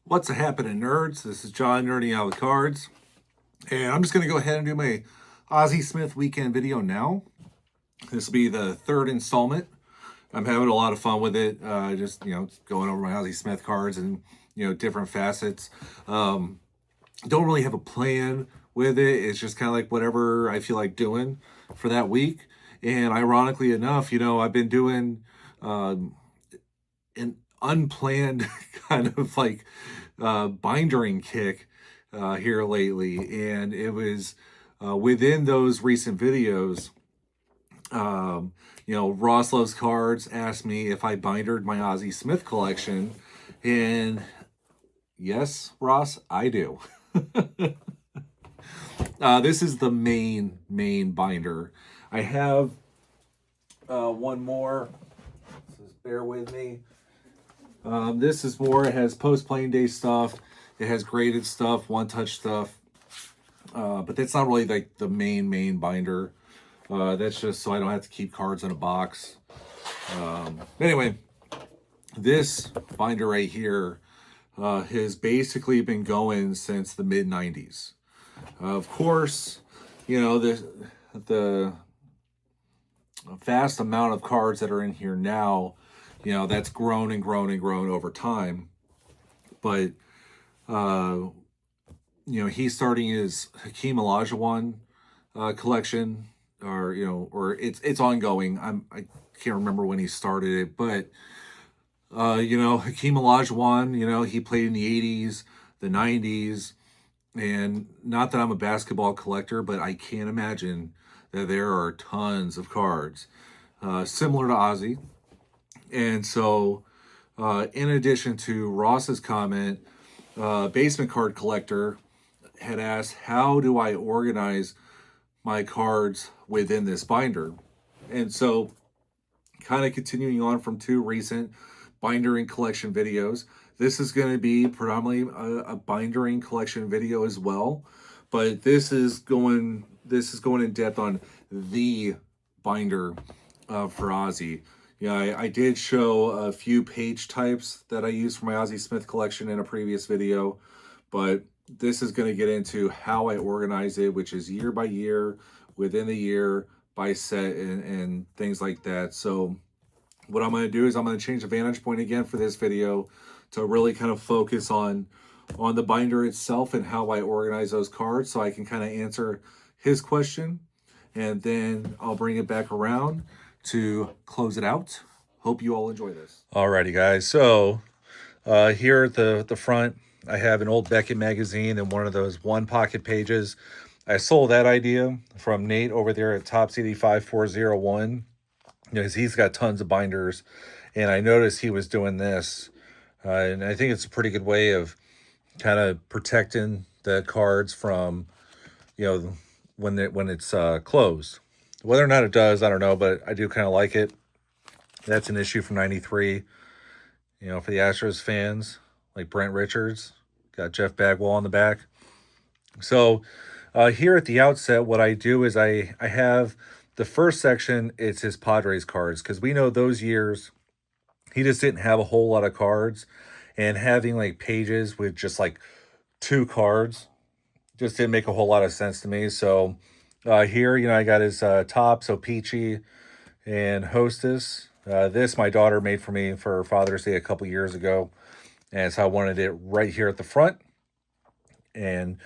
What's happening, nerds? This is John nerding out with cards, and I'm just going to go ahead and do my Ozzie Smith weekend video now. This will be the third installment. I'm having a lot of fun with it. Just going over my Ozzie Smith cards and different facets. Don't really have a plan with it. It's just kind of like whatever I feel like doing for that week. And ironically enough, I've been doing an unplanned kind of like bindering kick here lately, and it was within those recent videos. Ross Loves Cards asked me if I bindered my Ozzie Smith collection, and yes, Ross, I do. This is the main binder. I have one more. So bear with me. This is more. It has post-playing day stuff. It has graded stuff, one-touch stuff. But that's not really like the main binder. That's just so I don't have to keep cards in a box. Anyway, this binder right here has basically been going since the mid-90s. Of course, the vast amount of cards that are in here now, that's grown and grown and grown over time. But he's starting his Hakeem Olajuwon collection, or it's ongoing. I can't remember when he started it, but Hakeem Olajuwon, he played in the 80s, the 90s, and not that I'm a basketball collector, but I can't imagine that there are tons of cards similar to Ozzie. And so, in addition to Ross's comment, Basement Card Collector had asked, how do I organize my cards within this binder? And so, kind of continuing on from two recent bindering collection videos, this is going to be predominantly a bindering collection video as well, but this is going in depth on the binder for Ozzie. I did show a few page types that I use for my Ozzie Smith collection in a previous video, but this is going to get into how I organize it, which is year by year, within the year, by set, and things like that. So what I'm going to do is I'm going to change the vantage point again for this video to really kind of focus on the binder itself and how I organize those cards, so I can kind of answer his question, and then I'll bring it back around to close it out. Hope you all enjoy this. Alrighty, guys. So here at the front, I have an old Beckett magazine and one of those one pocket pages. I sold that idea from Nate over there at Top City 5401. Because he's got tons of binders, and I noticed he was doing this, and I think it's a pretty good way of kind of protecting the cards from, when it's closed. Whether or not it does, I don't know, but I do kind of like it. That's an issue from '93. For the Astros fans, like Brent Richards, got Jeff Bagwell on the back. So here at the outset, what I do is I have the first section. It's his Padres cards, because we know those years he just didn't have a whole lot of cards, and having like pages with just like 2 cards just didn't make a whole lot of sense to me. So here, I got his Topps, Peachy, and Hostess. This my daughter made for me for Father's Day a couple years ago, and so I wanted it right here at the front. And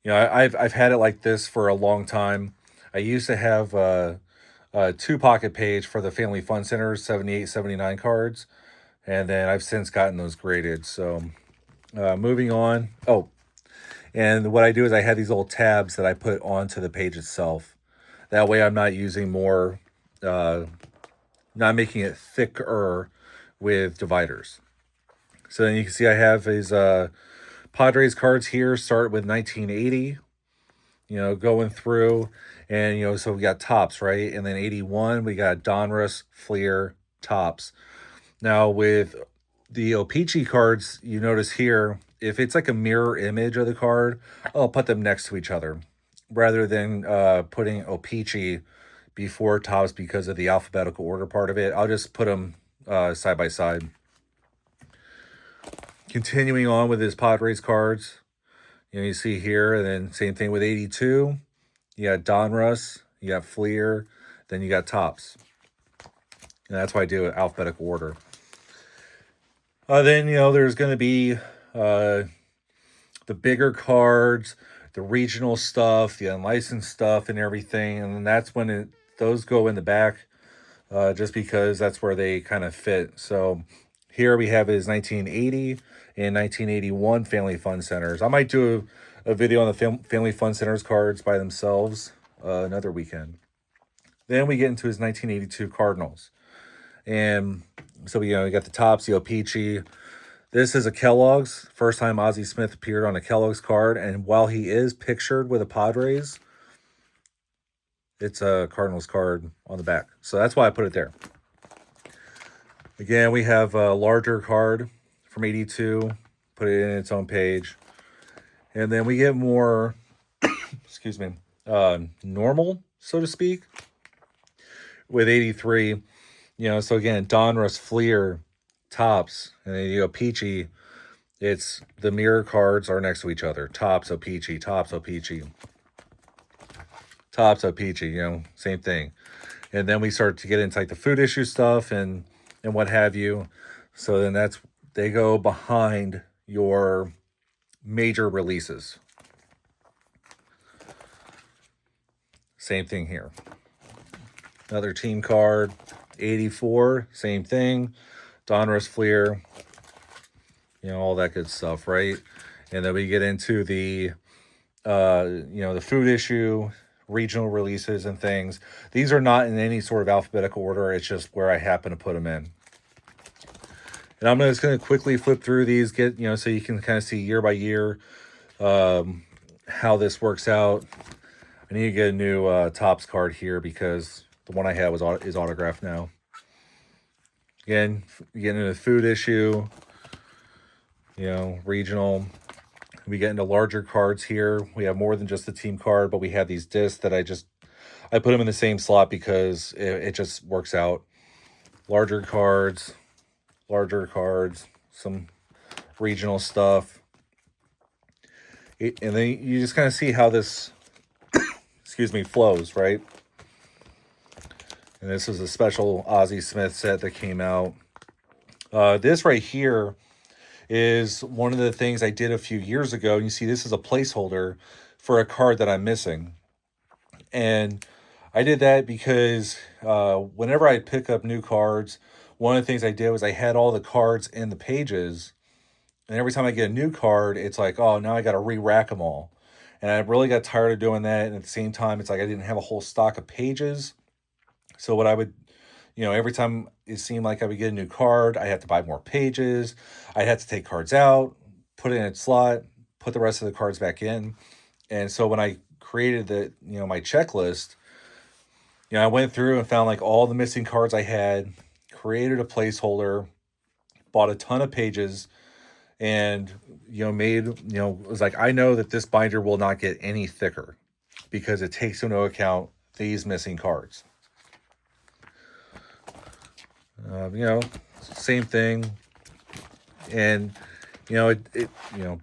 I've had it like this for a long time. I used to have a 2 pocket page for the Family Fun Center's 78, 79 cards, and then I've since gotten those graded. So moving on. Oh, and what I do is I have these little tabs that I put onto the page itself. That way I'm not using more, not making it thicker with dividers. So then you can see I have his Padres cards here, start with 1980, going through, and, so we got Topps, right? And then 81, we got Donruss, Fleer, Topps. Now with the O-Pee-Chee cards, you notice here, if it's like a mirror image of the card, I'll put them next to each other rather than putting O-Pee-Chee before Topps because of the alphabetical order part of it. I'll just put them side by side. Continuing on with his Padres cards, you see here, and then same thing with 82. You got Donruss, you got Fleer, then you got Topps. And that's why I do it alphabetical order. Then, there's going to be the bigger cards, the regional stuff, the unlicensed stuff, and everything. And then that's when those go in the back, just because that's where they kind of fit. So here we have his 1980 and 1981 Family Fun Centers. I might do a video on the Family Fun Centers cards by themselves another weekend. Then we get into his 1982 Cardinals. And so we got the Topps, the O-Pee-Chee. This is a Kellogg's. First time Ozzie Smith appeared on a Kellogg's card. And while he is pictured with a Padres, it's a Cardinals card on the back. So that's why I put it there. Again, we have a larger card from 82. Put it in its own page. And then we get more, excuse me, normal, so to speak, with 83. So again, Donruss, Fleer, Topps, and then O-Pee-Chee. It's the mirror cards are next to each other. Topps, O-Pee-Chee, Topps, O-Pee-Chee. Topps, O-Pee-Chee, same thing. And then we start to get into like the food issue stuff and what have you. So then they go behind your major releases. Same thing here. Another team card, 84, same thing. Donruss, Fleer, all that good stuff, right? And then we get into the, the food issue, regional releases and things. These are not in any sort of alphabetical order. It's just where I happen to put them in. And I'm just going to quickly flip through these, so you can kind of see year by year how this works out. I need to get a new Topps card here because the one I had is autographed now. Again, getting into the food issue, regional. We get into larger cards here. We have more than just the team card, but we have these discs that I put them in the same slot because it just works out. Larger cards, some regional stuff. And then you just kind of see how this, flows, right? And this is a special Ozzie Smith set that came out. This right here is one of the things I did a few years ago. And you see this is a placeholder for a card that I'm missing. And I did that because whenever I pick up new cards, one of the things I did was I had all the cards in the pages. And every time I get a new card, it's like, oh, now I got to re-rack them all. And I really got tired of doing that. And at the same time, it's like I didn't have a whole stock of pages. So what I would, every time it seemed like I would get a new card, I had to buy more pages. I had to take cards out, put it in its slot, put the rest of the cards back in. And so when I created my checklist, I went through and found like all the missing cards I had, created a placeholder, bought a ton of pages, and, was like, I know that this binder will not get any thicker because it takes into account these missing cards. Same thing. And,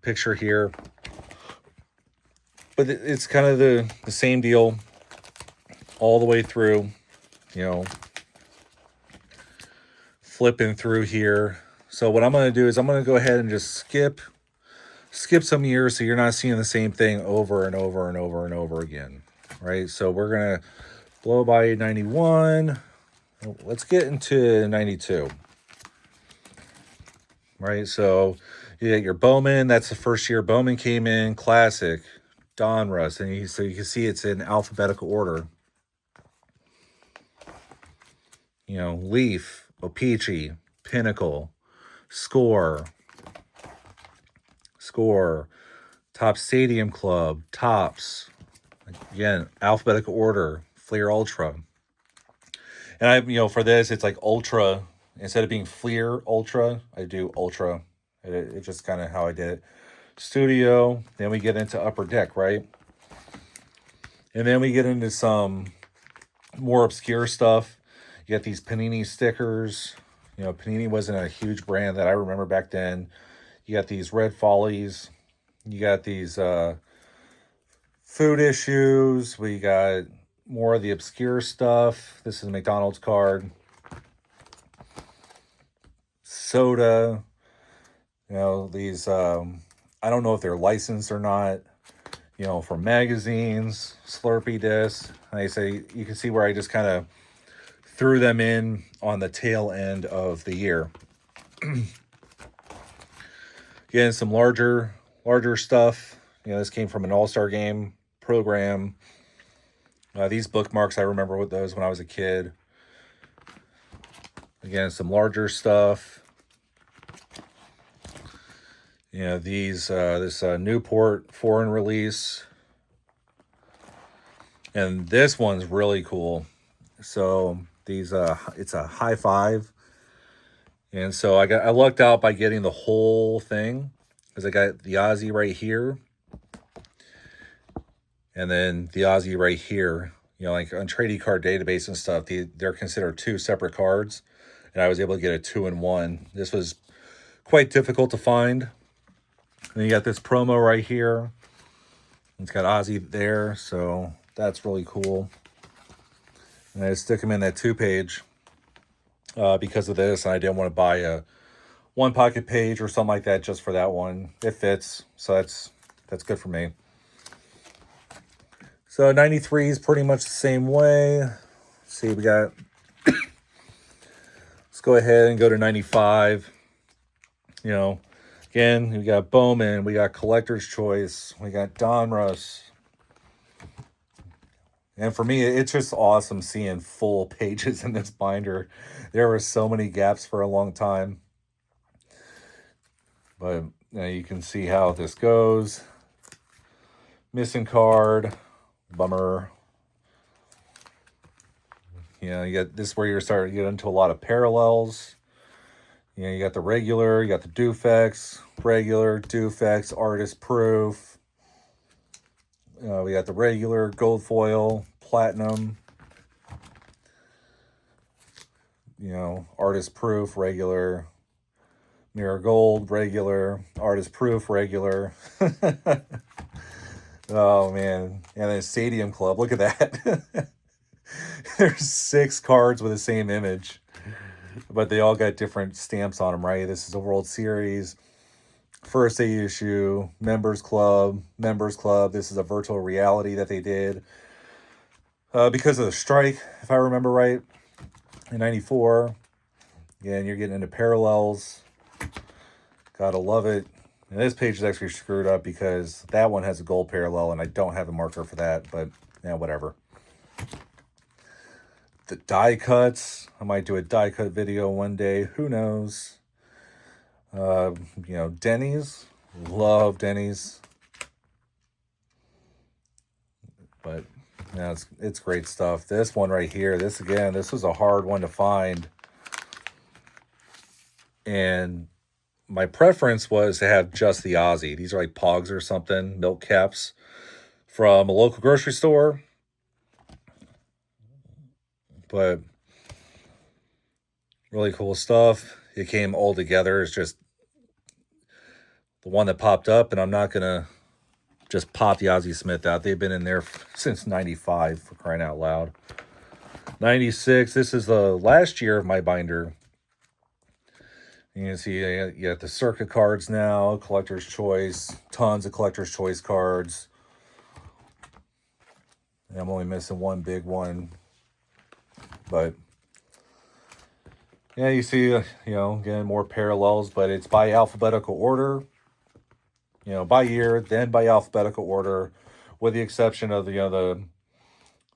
picture here. But it's kind of the same deal all the way through, flipping through here. So what I'm going to do is I'm going to go ahead and just skip some years so you're not seeing the same thing over and over and over and over again, right? So we're going to blow by 91. Let's get into 92, right? So you get your Bowman. That's the first year Bowman came in. Classic, Donruss. And so you can see it's in alphabetical order. Leaf, O-Pee-Chee, Pinnacle, Score, Topps Stadium Club, Topps. Again, alphabetical order, Fleer Ultra. And I, for this, it's like Ultra. Instead of being Fleer Ultra, I do Ultra. It's just kind of how I did it. Studio. Then we get into Upper Deck, right? And then we get into some more obscure stuff. You got these Panini stickers. Panini wasn't a huge brand that I remember back then. You got these Red Follies. You got these food issues. We got more of the obscure stuff. This is a McDonald's card. Soda. You know, these, I don't know if they're licensed or not, you know, from magazines, Slurpee discs. Like I say, you can see where I just kind of threw them in on the tail end of the year. Again, some larger stuff. You know, this came from an all-star game program. These bookmarks, I remember with those when I was a kid. Again, some larger stuff. You know, these, this Newport foreign release. And this one's really cool. So these, it's a high five. And so I lucked out by getting the whole thing, because I got the Ozzie right here. And then the Ozzie right here. You know, like on trading card database and stuff, they're considered two separate cards. And I was able to get a 2-in-1. This was quite difficult to find. And then you got this promo right here. It's got Ozzie there, so that's really cool. And I stick them in that 2-page because of this. And I didn't want to buy a 1-pocket page or something like that just for that one. It fits, so that's good for me. So 93 is pretty much the same way. Let's see, we got... Let's go ahead and go to 95. You know, again, we got Bowman, we got Collector's Choice, we got Donruss. And for me, it's just awesome seeing full pages in this binder. There were so many gaps for a long time. But you know, you can see how this goes. Missing card. Bummer. You know, you got this where you're starting to get into a lot of parallels. You know, you got the regular, you got the Dufex, regular, Dufex, artist proof. We got the regular, gold foil, platinum. You know, artist proof, regular, mirror gold, regular, artist proof, regular. Oh, man. And then Stadium Club, look at that. There's 6 cards with the same image, but they all got different stamps on them, right? This is a World Series, first day issue, Members Club. This is a virtual reality that they did because of the strike, if I remember right, in 94. Again, you're getting into parallels. Gotta love it. And this page is actually screwed up because that one has a gold parallel and I don't have a marker for that, but yeah, whatever. The die cuts. I might do a die cut video one day. Who knows? You know, Denny's. Love Denny's. But yeah, it's great stuff. This one right here. This was a hard one to find. And my preference was to have just the Ozzie. These are like Pogs or something, milk caps from a local grocery store. But really cool stuff. It came all together. It's just the one that popped up, and I'm not going to just pop the Ozzie Smith out. They've been in there since 95, for crying out loud. 96, this is the last year of my binder. You can see you got the circuit cards now, Collector's Choice, tons of Collector's Choice cards. And I'm only missing one big one. But yeah, you see, you know, again, more parallels, but it's by alphabetical order. You know, by year, then by alphabetical order, with the exception of the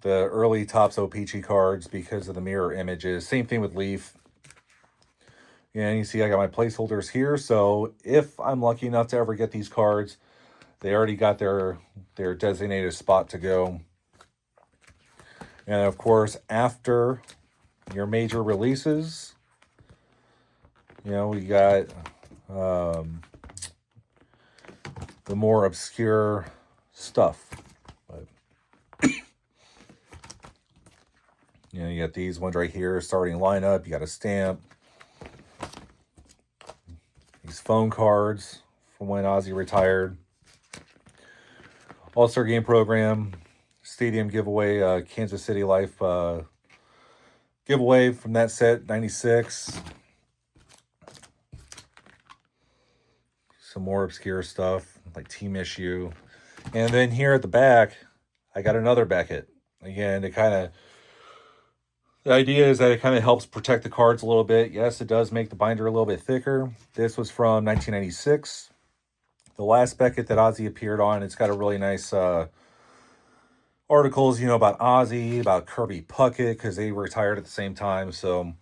early Topps O-Pee-Chee cards because of the mirror images. Same thing with Leaf. And you see I got my placeholders here, so if I'm lucky enough to ever get these cards, they already got their designated spot to go. And of course, after your major releases, you know, we got the more obscure stuff. But you know, you got these ones right here, starting lineup. You got a stamp. These phone cards from when Ozzie retired. All-Star Game Program, Stadium Giveaway, Kansas City Life giveaway from that set, 96. Some more obscure stuff, like Team Issue. And then here at the back, I got another Beckett. Again, the idea is that it kind of helps protect the cards a little bit. Yes, it does make the binder a little bit thicker. This was from 1996. The last Beckett that Ozzie appeared on. It's got a really nice articles, about Ozzie, about Kirby Puckett, because they retired at the same time. So,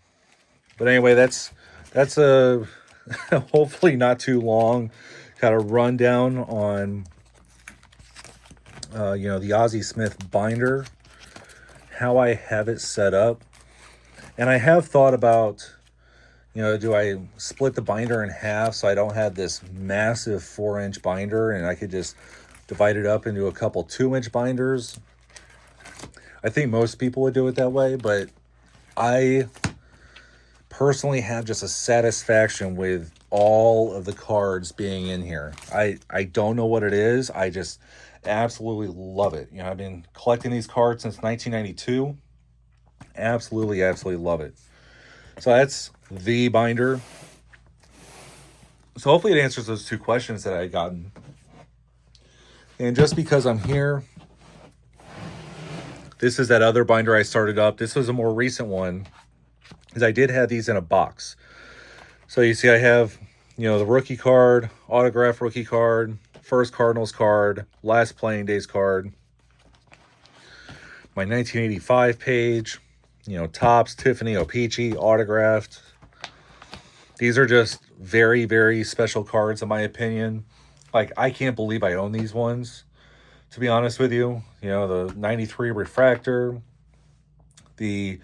but anyway, that's a hopefully not too long kind of rundown on the Ozzie Smith binder, how I have it set up. And I have thought about, do I split the binder in half so I don't have this massive 4-inch binder and I could just divide it up into a couple 2-inch binders? I think most people would do it that way, but I personally have just a satisfaction with all of the cards being in here. I don't know what it is. I just absolutely love it. I've been collecting these cards since 1992. Absolutely love it. So that's the binder. So hopefully it answers those two questions that I had gotten. And just because I'm here, this is that other binder I started up. This was a more recent one, because I did have these in a box. So you see I have, the rookie card, autograph rookie card, first Cardinals card, last playing days card, my 1985 page, Topps, Tiffany, O-Pee-Chee, autographed. These are just very, very special cards in my opinion. Like, I can't believe I own these ones, to be honest with you. The 93 refractor, the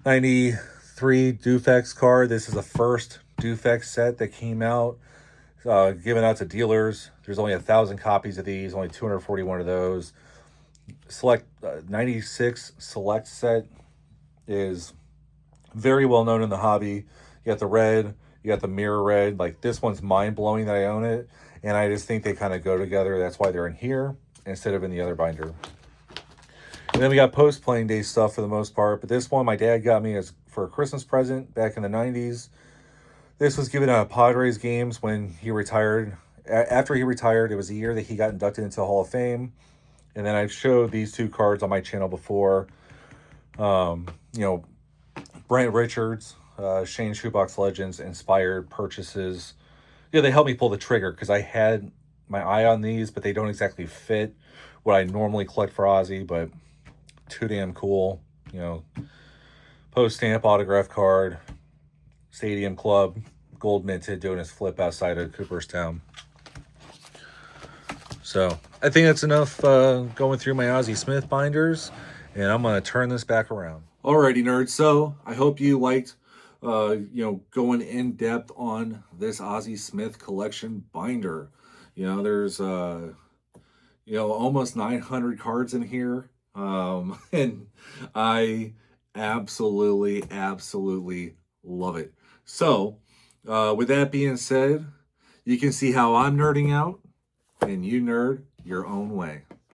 93 Dufex card. This is the first Dufex set that came out, given out to dealers. There's only 1,000 copies of these, only 241 of those. Select 96 select set is very well known in the hobby. You got the red, you got the mirror red. Like, this one's mind-blowing that I own it, and I just think they kind of go together. That's why they're in here instead of in the other binder. And then we got post-playing day stuff for the most part, but this one my dad got me as for a Christmas present back in the 90s. This was given out at Padres games when he retired. After he retired, it was the year that he got inducted into the Hall of Fame. And then I've showed these two cards on my channel before. Brent Richards, Shane Shoebox Legends inspired purchases. They helped me pull the trigger because I had my eye on these, but they don't exactly fit what I normally collect for Ozzie, but too damn cool. Post stamp autograph card, Stadium Club, gold minted, doing his flip outside of Cooperstown. So I think that's enough going through my Ozzie Smith binders, and I'm going to turn this back around. Alrighty, nerds. So I hope you liked, going in depth on this Ozzie Smith collection binder. There's, almost 900 cards in here. And I absolutely love it. So, with that being said, you can see how I'm nerding out, and you nerd your own way.